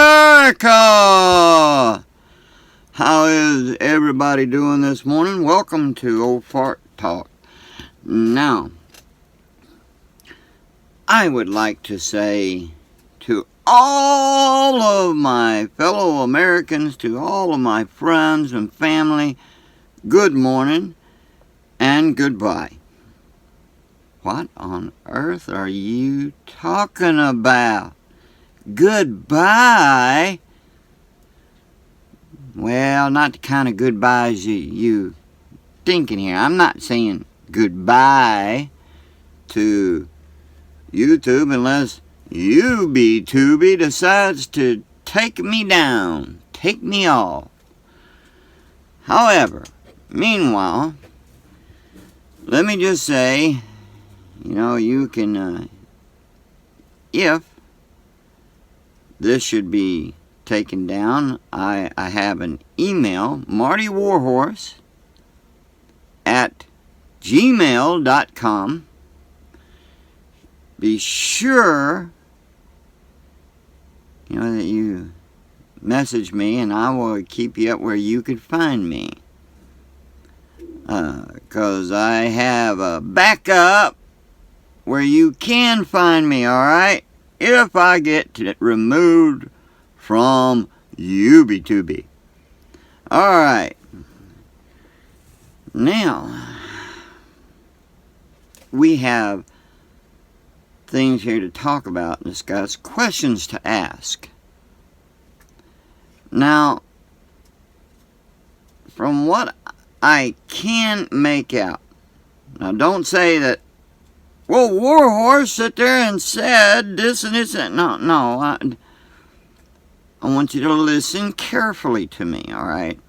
America! How is everybody doing this morning? Welcome to Old Fart Talk. Now, I would like to say to all of my fellow Americans, to all of my friends and family, good morning and goodbye. What on earth are you talking about? Goodbye? Well, not the kind of goodbyes you thinking here. I'm not saying goodbye to YouTube unless Tubi decides to take me down, take me off. However, meanwhile, let me just say, you can, if this should be taken down, I have an email, martywarhorse@gmail.com. Be sure, that you message me, and I will keep you up where you could find me. Because I have a backup where you can find me, alright? If I get removed from YouTube. Alright. Now, we have things here to talk about and discuss, questions to ask. Now, from what I can make out, now don't say that, well, Warhorse sat there and said this and this. No, I want you to listen carefully to me, alright?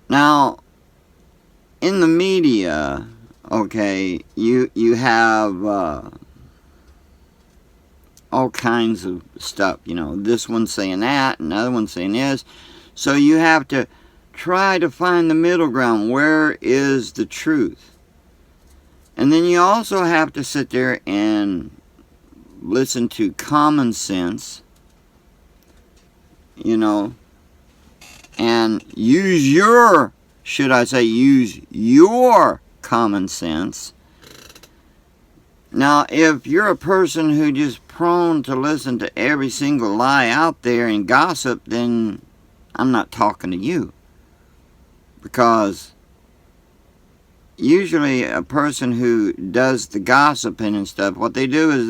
Now, in the media, okay, you have all kinds of stuff, this one saying that, another one saying this. So you have to try to find the middle ground. Where is the truth? And then you also have to sit there and listen to common sense, and use your common sense. Now, if you're a person who just prone to listen to every single lie out there and gossip, then I'm not talking to you. Because usually a person who does the gossiping and stuff, what they do is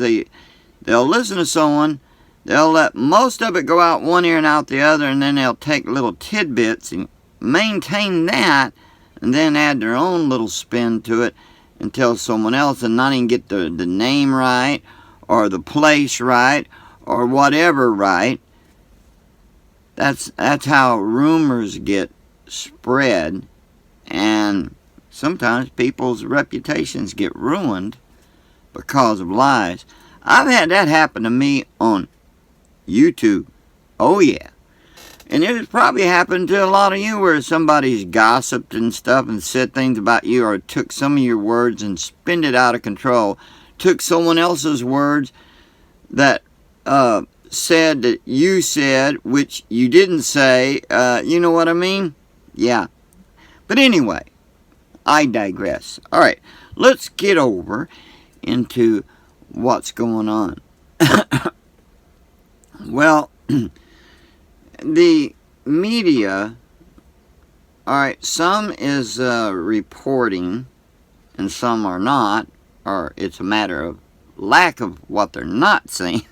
they'll listen to someone, they'll let most of it go out one ear and out the other, and then they'll take little tidbits and maintain that, and then add their own little spin to it and tell someone else, and not even get the name right, or the place right, or whatever right. That's how rumors get spread, and sometimes people's reputations get ruined because of lies. I've had that happen to me on YouTube. Oh yeah. And it's probably happened to a lot of you where somebody's gossiped and stuff and said things about you, or took some of your words and spinned it out of control. Took someone else's words that said that you said, which you didn't say. You know what I mean? Yeah. But anyway, I digress. Alright, let's get over into what's going on. Well, the media, alright, some is reporting and some are not, or it's a matter of lack of what they're not saying.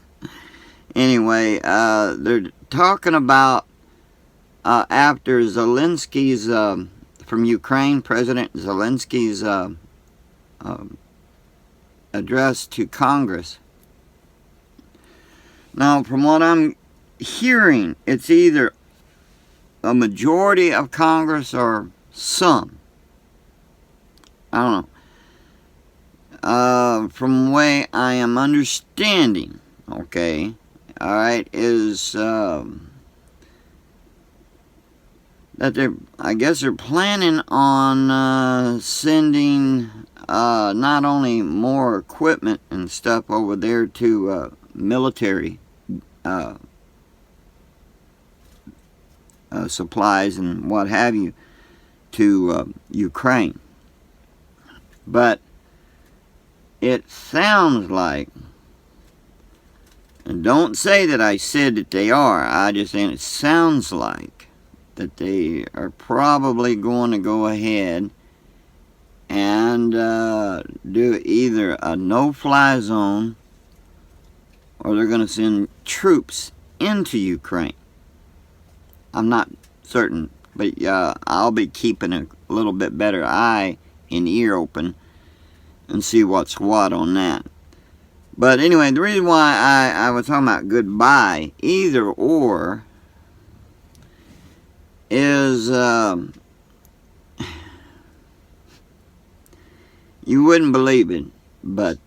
Anyway, they're talking about after Zelensky's from Ukraine, President Zelensky's address to Congress. Now, from what I'm hearing, it's either a majority of Congress or some. I don't know. From the way I am understanding, okay, alright, is that I guess they're planning on sending not only more equipment and stuff over there to military supplies and what have you to Ukraine. But it sounds like, and don't say that I said that they are, I just saying it sounds like that they are probably going to go ahead and do either a no-fly zone, or they're going to send troops into Ukraine. I'm not certain, but I'll be keeping a little bit better eye and ear open and see what's what on that. But anyway, the reason why I was talking about goodbye, either or, is you wouldn't believe it, but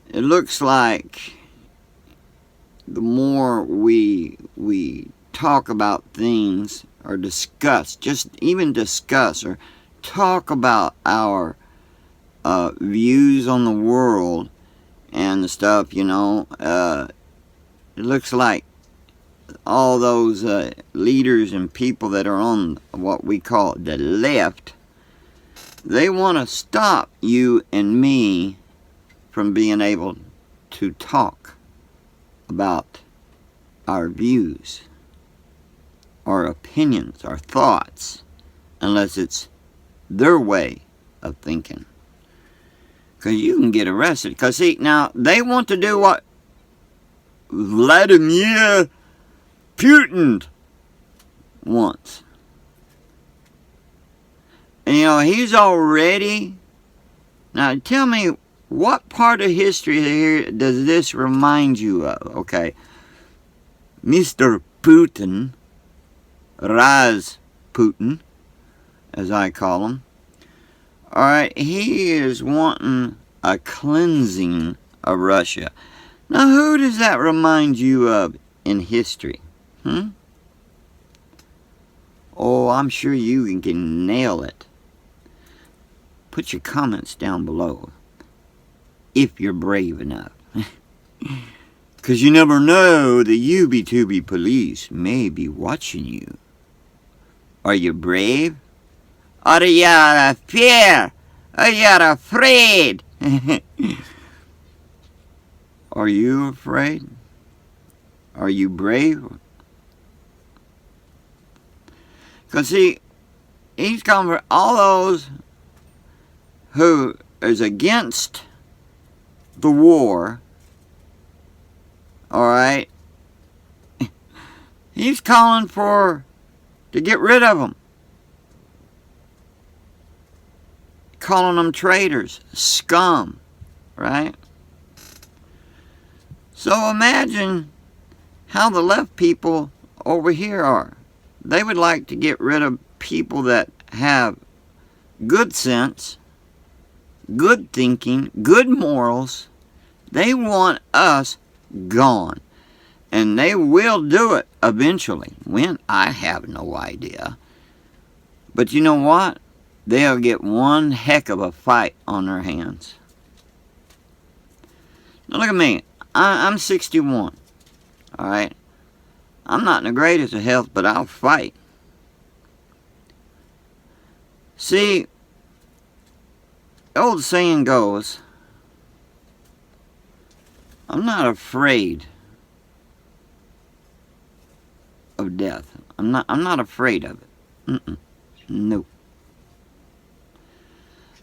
it looks like the more we talk about things or discuss, just even discuss or talk about our views on the world and the stuff, you know, it looks like all those leaders and people that are on what we call the left, they want to stop you and me from being able to talk about our views, our opinions, our thoughts, unless it's their way of thinking. Because you can get arrested. Because, see, now, they want to do what Vladimir Putin wants. And, you know, he's already... Now, tell me, what part of history here does this remind you of? Okay. Mr. Putin, Putin, as I call him. Alright, he is wanting a cleansing of Russia. Now, who does that remind you of in history? Oh, I'm sure you can nail it. Put your comments down below, if you're brave enough. Because you never know, the UB2B police may be watching you. Are you brave? Or you're fear? Or you're afraid? Are you afraid? Are you brave? Because, see, he's coming for all those who is against the war. Alright? He's calling to get rid of them. Calling them traitors, scum, right? So imagine how the left people over here are. They would like to get rid of people that have good sense, good thinking, good morals. They want us gone. And they will do it eventually. When? I have no idea. But you know what? They'll get one heck of a fight on their hands. Now look at me. I'm 61. Alright? I'm not in the greatest of health, but I'll fight. See, the old saying goes, I'm not afraid of death. I'm not afraid of it. No.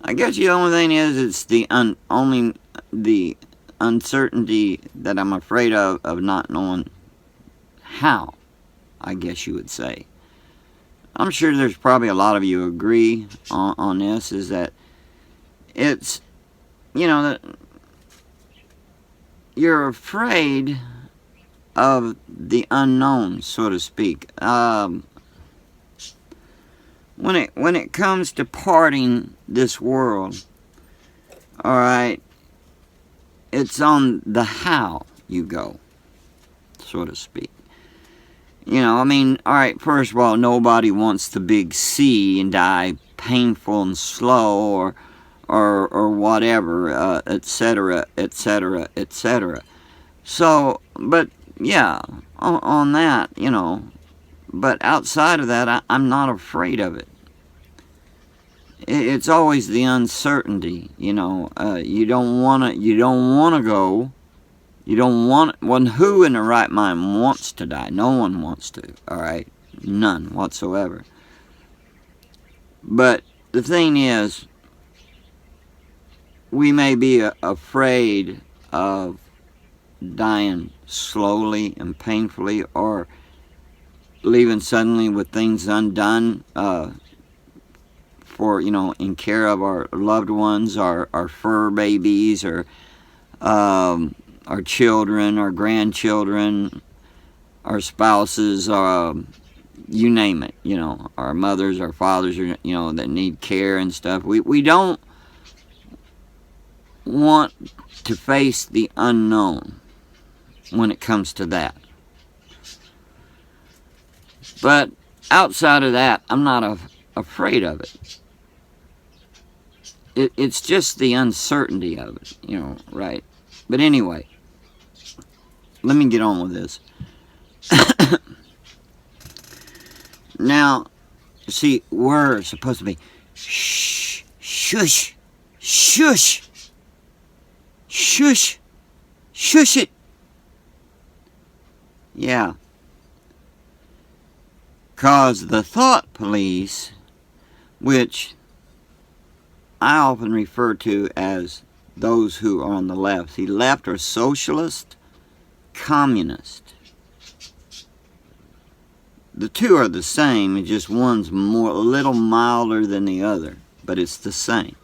I guess the only thing is it's the only the uncertainty that I'm afraid of not knowing how, I guess you would say. I'm sure there's probably a lot of you agree on this, is that it's, you know, that you're afraid of the unknown, so to speak. When it comes to parting this world, alright, it's on the how you go, so to speak. You know, I mean, alright, first of all, nobody wants the big C and die painful and slow or whatever, etc., etc., etc. So, but, yeah, on that, you know. But outside of that, I'm not afraid of it. It's always the uncertainty, you know. You don't want to. You don't want to go. You don't want. Well, who in their right mind wants to die? No one wants to. All right, none whatsoever. But the thing is, we may be afraid of dying slowly and painfully, or leaving suddenly with things undone, for, you know, in care of our loved ones, our fur babies, or our children, our grandchildren, our spouses, you name it, you know, our mothers, our fathers, you know, that need care and stuff. We don't want to face the unknown when it comes to that. But outside of that, I'm not afraid of it. It's just the uncertainty of it, you know, right? But anyway, let me get on with this. Now, see, we're supposed to be shh, shush, shush, shush, shush it. Yeah. 'Cause the thought police, which I often refer to as those who are on the left. See, left are socialist, communist. The two are the same, it's just one's a little milder than the other, but it's the same.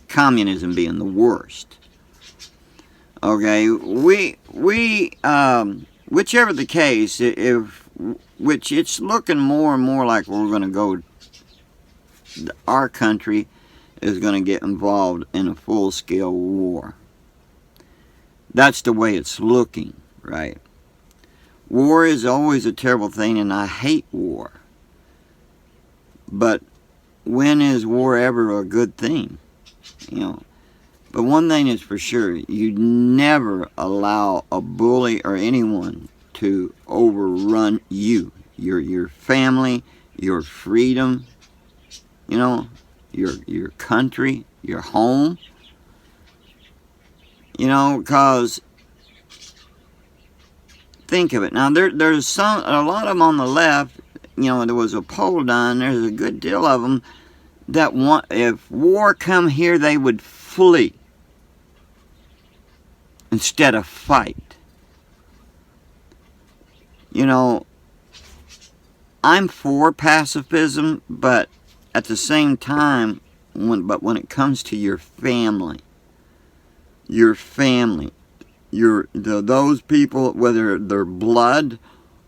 Communism being the worst. Okay, whichever the case, which it's looking more and more like we're going to go, our country is going to get involved in a full-scale war. That's the way it's looking, right? War is always a terrible thing, and I hate war. But when is war ever a good thing? You know. But one thing is for sure, you never allow a bully or anyone to overrun you, your family, your freedom, you know, your country, your home. You know, because think of it. Now there's a lot of them on the left. You know, there was a poll done. There's a good deal of them that want, if war come here, they would flee instead of fight. You know, I'm for pacifism, but at the same time, when it comes to your family, those people, whether they're blood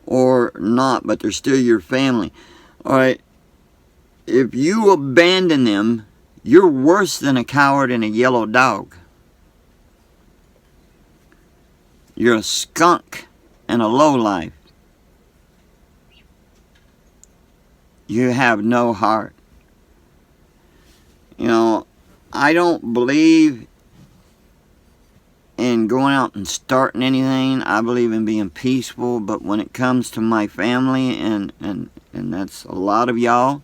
or not, but they're still your family. All right, if you abandon them, you're worse than a coward and a yellow dog. You're a skunk and a lowlife. You have no heart. You know, I don't believe in going out and starting anything. I believe in being peaceful, but when it comes to my family, and that's a lot of y'all,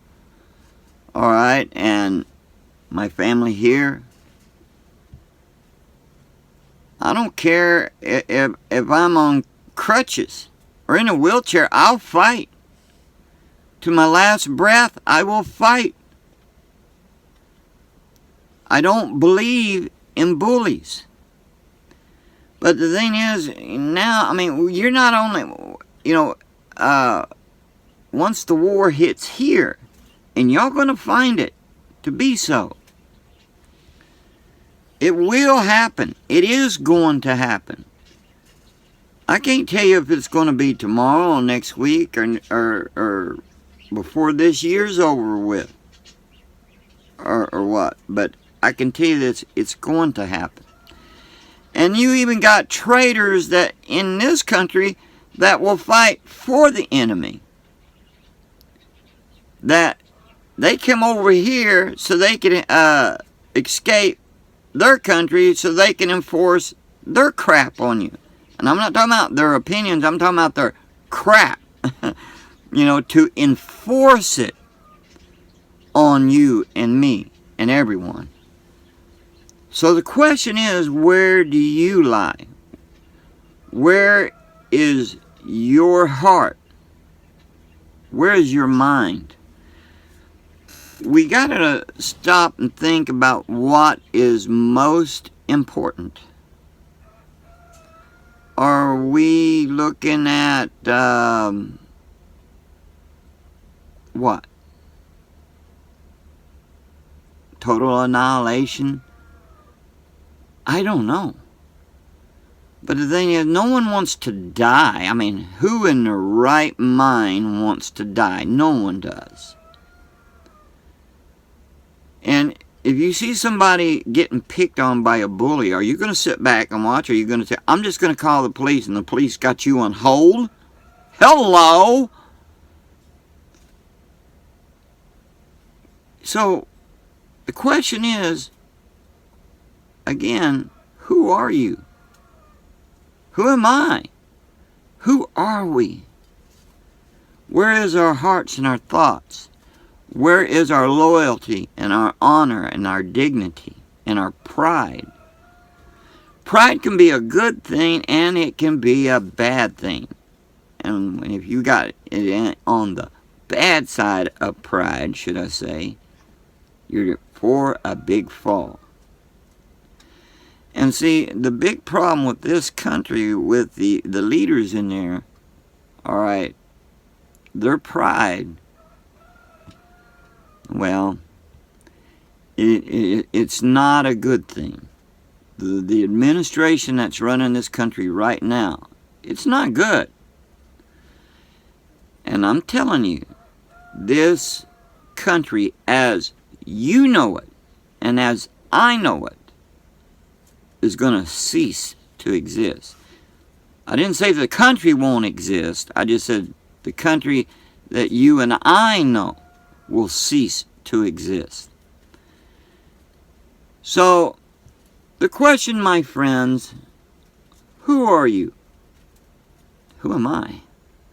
all right, and my family here, I don't care if I'm on crutches or in a wheelchair, I'll fight. To my last breath, I will fight. I don't believe in bullies. But the thing is, now, I mean, you're not only, you know, once the war hits here, and y'all going to find it to be so. It will happen. It is going to happen. I can't tell you if it's going to be tomorrow or next week or before this year's over with or what. But I can tell you that it's going to happen. And you even got traitors that in this country that will fight for the enemy. That they come over here so they can escape their country so they can enforce their crap on you. and I'm not talking about their opinions, I'm talking about their crap, to enforce it on you and me and everyone. So the question is, where do you lie? Where is your heart? Where is your mind? We gotta stop and think about what is most important. Are we looking at what? Total annihilation? I don't know. But the thing is, no one wants to die. I mean, who in their right mind wants to die? No one does. And if you see somebody getting picked on by a bully, are you going to sit back and watch? Or are you going to say, I'm just going to call the police, and the police got you on hold? Hello? So, the question is, again, who are you? Who am I? Who are we? Where is our hearts and our thoughts? Where is our loyalty and our honor and our dignity and our pride? Pride can be a good thing and it can be a bad thing. And if you got it on the bad side of pride, should I say, you're for a big fall. And see, the big problem with this country, with the leaders in there, all right, their pride, well, it's not a good thing. The administration that's running this country right now, it's not good. And I'm telling you, this country, as you know it, and as I know it, is going to cease to exist. I didn't say the country won't exist. I just said the country that you and I know will cease to exist. So, the question, my friends, who are you? Who am I?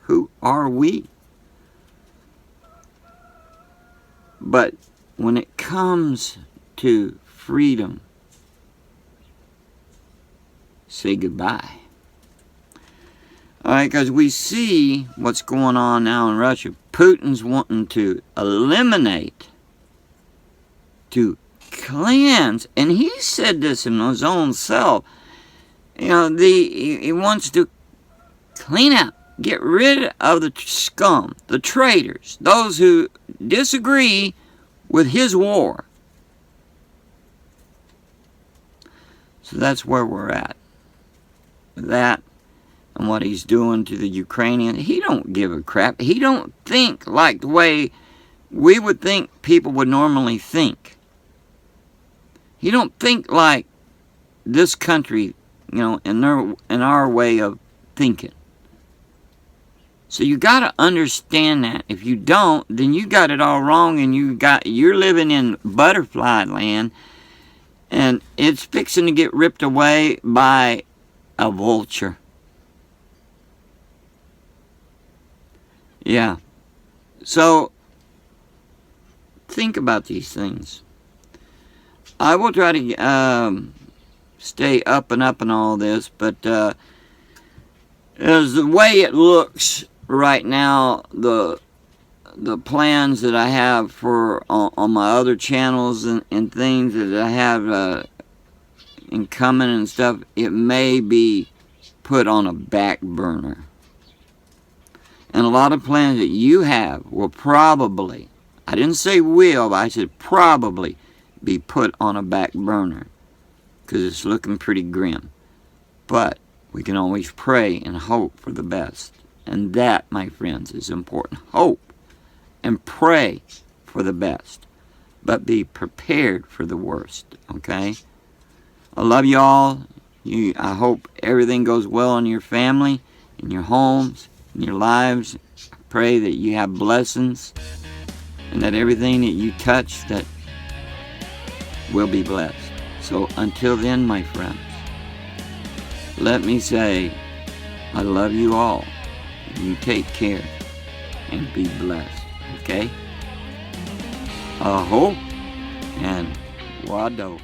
Who are we? But when it comes to freedom, say goodbye. Alright, because we see what's going on now in Russia. Putin's wanting to eliminate, to cleanse, and he said this in his own self. He wants to clean out, get rid of the scum, the traitors, those who disagree with his war. So that's where we're at. That and what he's doing to the Ukrainians. He don't give a crap. He don't think like the way we would think people would normally think. He don't think like this country, in our way of thinking. So you got to understand that. If you don't, then you got it all wrong, and you're living in butterfly land, and it's fixing to get ripped away by a vulture. Yeah. So, think about these things. I will try to stay up and all this, but as the way it looks right now, the plans that I have for on my other channels and things that I have in coming and stuff, it may be put on a back burner. And a lot of plans that you have will probably, I didn't say will, but I said probably be put on a back burner, because it's looking pretty grim. But we can always pray and hope for the best. And that, my friends, is important. Hope and pray for the best, but be prepared for the worst, okay? I love you all. I hope everything goes well in your family, in your homes, in your lives. I pray that you have blessings, and that everything that you touch that will be blessed. So until then, my friends, let me say, I love you all. You take care and be blessed. Okay? Aho and wado.